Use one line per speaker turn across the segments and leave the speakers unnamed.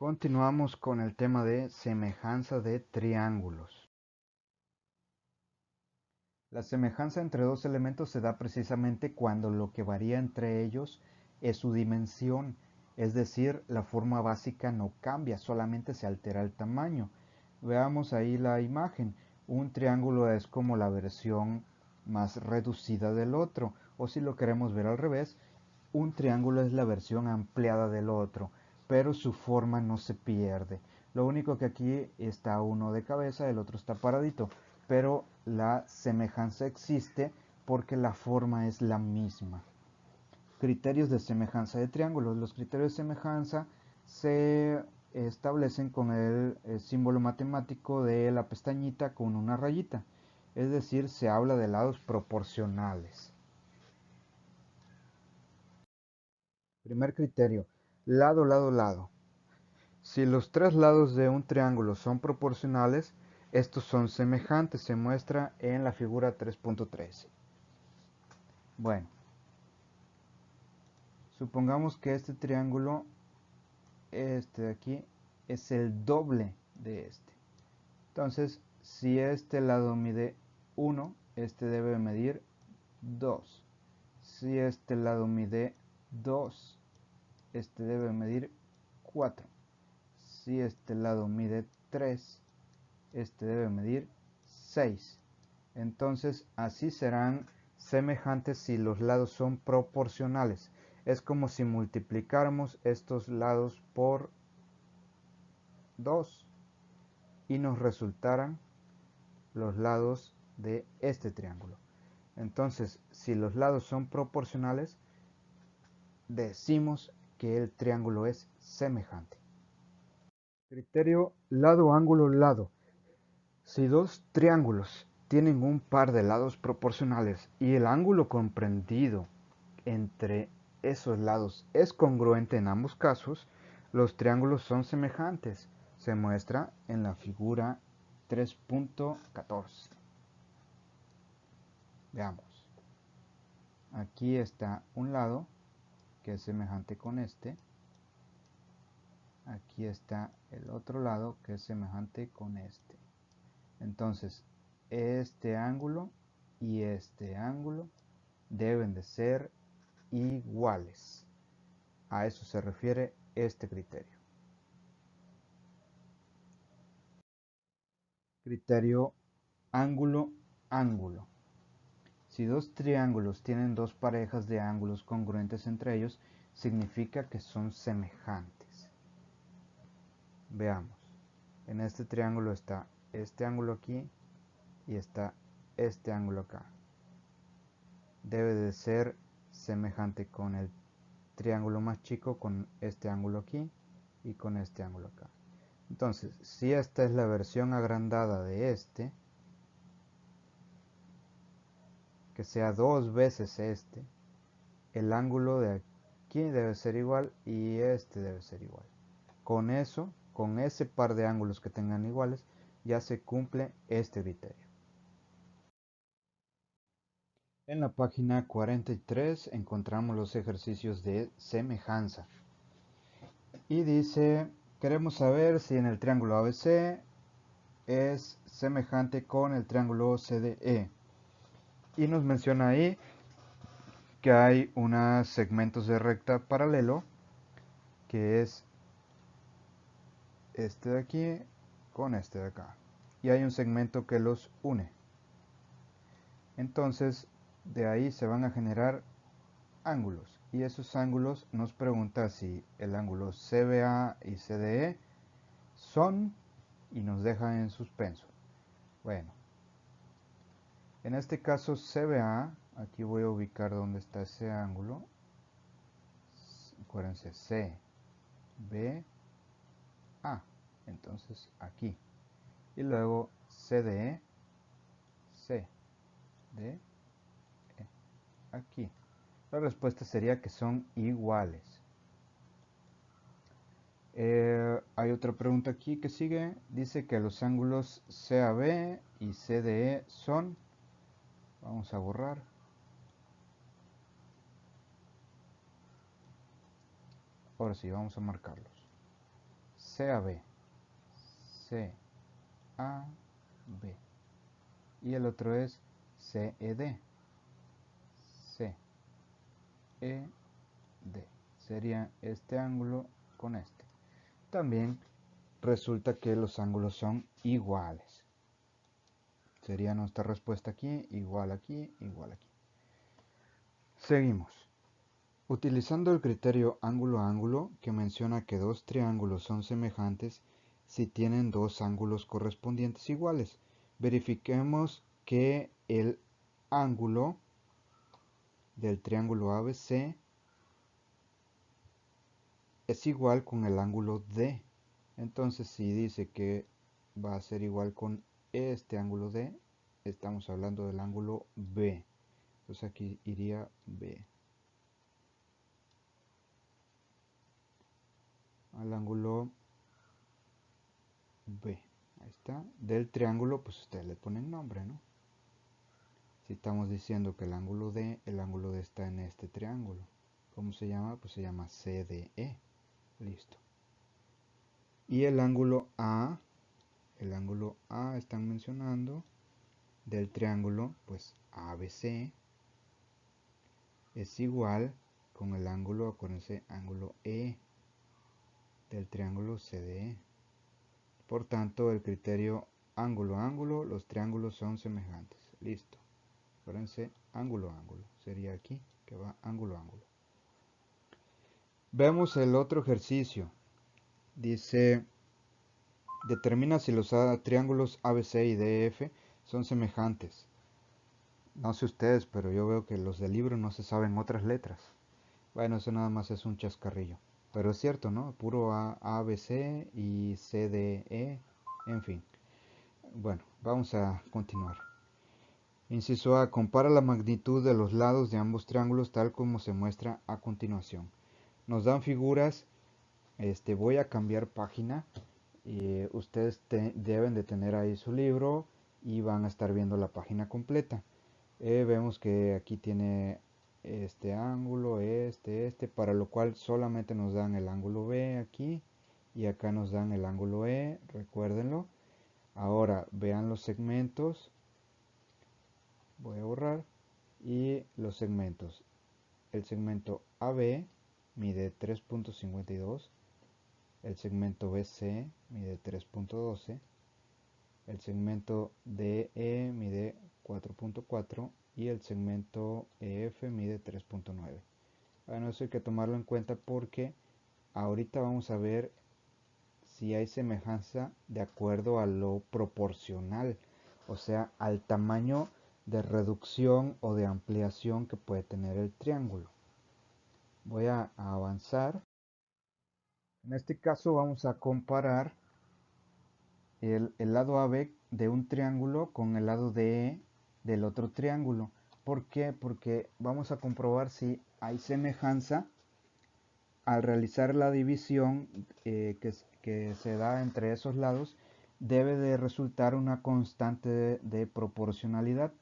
Continuamos con el tema de semejanza de triángulos. La semejanza entre dos elementos se da precisamente cuando lo que varía entre ellos es su dimensión, es decir, la forma básica no cambia, solamente se altera el tamaño. Veamos ahí la imagen. Un triángulo es como la versión más reducida del otro, o si lo queremos ver al revés, un triángulo es la versión ampliada del otro, pero su forma no se pierde. Lo único que aquí está uno de cabeza, el otro está paradito, pero la semejanza existe porque la forma es la misma. Criterios de semejanza de triángulos. Los criterios de semejanza se establecen con el símbolo matemático de la pestañita con una rayita. Es decir, se habla de lados proporcionales. Primer criterio, lado, lado, lado. Si los tres lados de un triángulo son proporcionales, estos son semejantes, se muestra en la figura 3.13. Bueno, supongamos que este triángulo, este de aquí, es el doble de este. Entonces, si este lado mide 1, este debe medir 2. Si este lado mide 2, este debe medir 4. Si este lado mide 3, este debe medir 6. Entonces, así serán semejantes si los lados son proporcionales. Es como si multiplicáramos estos lados por 2 y nos resultaran los lados de este triángulo. Entonces, si los lados son proporcionales, decimos que el triángulo es semejante. Criterio lado, ángulo, lado. Si dos triángulos tienen un par de lados proporcionales y el ángulo comprendido entre esos lados es congruente en ambos casos, los triángulos son semejantes. Se muestra en la figura 3.14. Veamos. Aquí está un lado que es semejante con este. Aquí está el otro lado que es semejante con este. Entonces, este ángulo y este ángulo deben de ser iguales. A eso se refiere este criterio. Criterio ángulo-ángulo. Si dos triángulos tienen dos parejas de ángulos congruentes entre ellos, significa que son semejantes. Veamos. En este triángulo está este ángulo aquí y está este ángulo acá. Debe de ser semejante con el triángulo más chico, con este ángulo aquí y con este ángulo acá. Entonces, si esta es la versión agrandada de este, que sea dos veces este, el ángulo de aquí debe ser igual y este debe ser igual. Con eso, con ese par de ángulos que tengan iguales, ya se cumple este criterio. En la página 43 encontramos los ejercicios de semejanza. Y dice, queremos saber si en el triángulo ABC es semejante con el triángulo CDE. Y nos menciona ahí que hay unos segmentos de recta paralelo, que es este de aquí con este de acá. Y hay un segmento que los une. Entonces, de ahí se van a generar ángulos. Y esos ángulos nos pregunta si el ángulo CBA y CDE son y nos deja en suspenso. Bueno, en este caso CBA, aquí voy a ubicar dónde está ese ángulo. Acuérdense, C, B, A. Entonces aquí. Y luego CDE, C, D, E. Aquí. La respuesta sería que son iguales. Hay otra pregunta aquí que sigue. Dice que los ángulos CAB y CDE son. Vamos a borrar. Ahora sí, vamos a marcarlos. CAB, CAB, y el otro es CED, CED, sería este ángulo con este. También resulta que los ángulos son iguales. Sería nuestra respuesta aquí, igual aquí, igual aquí. Seguimos. Utilizando el criterio ángulo a ángulo, que menciona que dos triángulos son semejantes si tienen dos ángulos correspondientes iguales, verifiquemos que el ángulo del triángulo ABC es igual con el ángulo D. Entonces, si dice que va a ser igual con este ángulo D, estamos hablando del ángulo B. Entonces aquí iría B. Al ángulo B. Ahí está. Del triángulo, pues ustedes le ponen nombre, ¿no? Si estamos diciendo que el ángulo D está en este triángulo. ¿Cómo se llama? Pues se llama CDE. Listo. Y el ángulo A están mencionando del triángulo, pues ABC es igual con el ángulo, acuérdense, ángulo E del triángulo CDE. Por tanto, el criterio ángulo a ángulo, los triángulos son semejantes. Listo. Acuérdense, ángulo a ángulo. Sería aquí que va ángulo a ángulo. Vemos el otro ejercicio. Dice, determina si los triángulos ABC y DF son semejantes. No sé ustedes, pero yo veo que los del libro no se saben otras letras. Bueno, eso nada más es un chascarrillo. Pero es cierto, ¿no? Puro ABC y CDE, en fin. Bueno, vamos a continuar. Inciso A. Compara la magnitud de los lados de ambos triángulos tal como se muestra a continuación. Nos dan figuras. Voy a cambiar página. Ustedes deben de tener ahí su libro y van a estar viendo la página completa. Vemos que aquí tiene este ángulo, para lo cual solamente nos dan el ángulo B aquí y acá nos dan el ángulo E, recuérdenlo. Ahora vean los segmentos, voy a borrar, y los segmentos. El segmento AB mide 3.52, el segmento BC mide 3.12, el segmento DE mide 4.4 y el segmento EF mide 3.9. Bueno, eso hay que tomarlo en cuenta porque ahorita vamos a ver si hay semejanza de acuerdo a lo proporcional, o sea, al tamaño de reducción o de ampliación que puede tener el triángulo. Voy a avanzar. En este caso vamos a comparar el lado AB de un triángulo con el lado DE del otro triángulo. ¿Por qué? Porque vamos a comprobar si hay semejanza al realizar la división que se da entre esos lados. Debe de resultar una constante de proporcionalidad.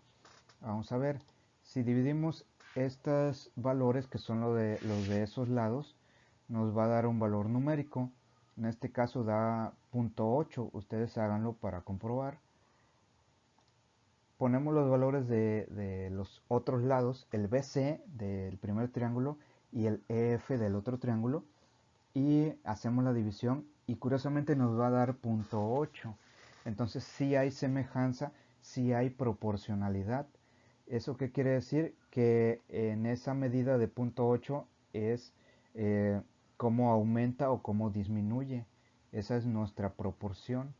Vamos a ver, si dividimos estos valores que son los de esos lados, nos va a dar un valor numérico. En este caso da 0.8. Ustedes háganlo para comprobar. Ponemos los valores de los otros lados, el BC del primer triángulo y el EF del otro triángulo, y hacemos la división y curiosamente nos va a dar 0.8. Entonces sí hay semejanza, sí hay proporcionalidad. ¿Eso qué quiere decir? Que en esa medida de 0.8 es cómo aumenta o cómo disminuye. Esa es nuestra proporción.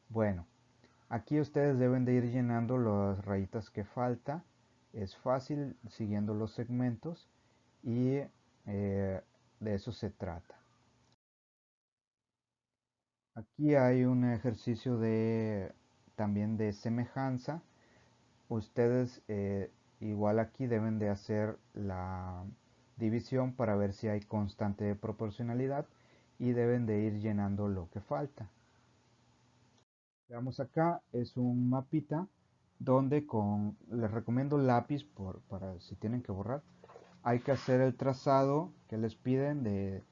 Bueno, aquí ustedes deben de ir llenando las rayitas que falta. Es fácil siguiendo los segmentos y de eso se trata. Aquí hay un ejercicio también de semejanza. Ustedes igual aquí deben de hacer la división para ver si hay constante de proporcionalidad y deben de ir llenando lo que falta. Veamos acá, es un mapita donde les recomiendo lápiz para si tienen que borrar. Hay que hacer el trazado que les piden de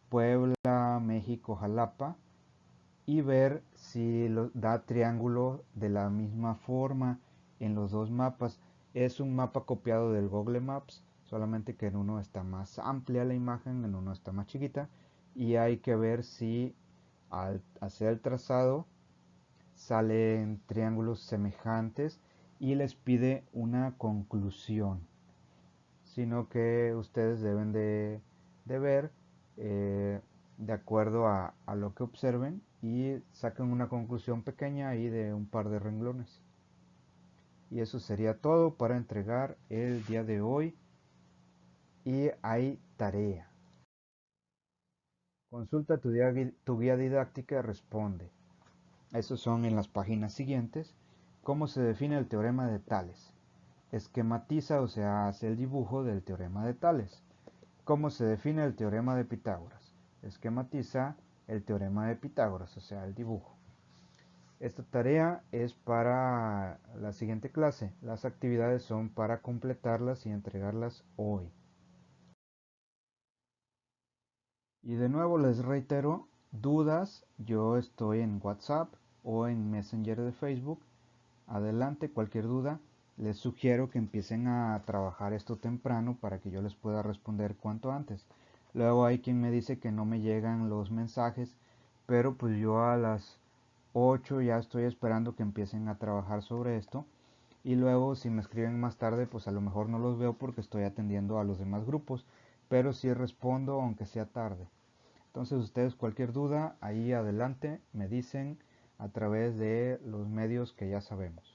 Puebla, mapa México-Jalapa y ver si da triángulo de la misma forma en los dos mapas. Es un mapa copiado del Google Maps, solamente que en uno está más amplia la imagen, en uno está más chiquita, y hay que ver si al hacer el trazado salen triángulos semejantes y les pide una conclusión, sino que ustedes deben de ver de acuerdo a lo que observen y saquen una conclusión pequeña ahí de un par de renglones. Y eso sería todo para entregar el día de hoy. Y hay tarea. Consulta tu guía didáctica y responde. Esos son en las páginas siguientes. ¿Cómo se define el teorema de Tales? Esquematiza, o sea, hace el dibujo del teorema de Tales. ¿Cómo se define el teorema de Pitágoras? Esquematiza el teorema de Pitágoras, o sea, el dibujo. Esta tarea es para la siguiente clase. Las actividades son para completarlas y entregarlas hoy. Y de nuevo les reitero, dudas, yo estoy en WhatsApp o en Messenger de Facebook. Adelante, cualquier duda. Les sugiero que empiecen a trabajar esto temprano para que yo les pueda responder cuanto antes. Luego hay quien me dice que no me llegan los mensajes, pero pues yo a las 8 ya estoy esperando que empiecen a trabajar sobre esto. Y luego si me escriben más tarde, pues a lo mejor no los veo porque estoy atendiendo a los demás grupos, pero sí respondo aunque sea tarde. Entonces ustedes cualquier duda, ahí adelante me dicen a través de los medios que ya sabemos.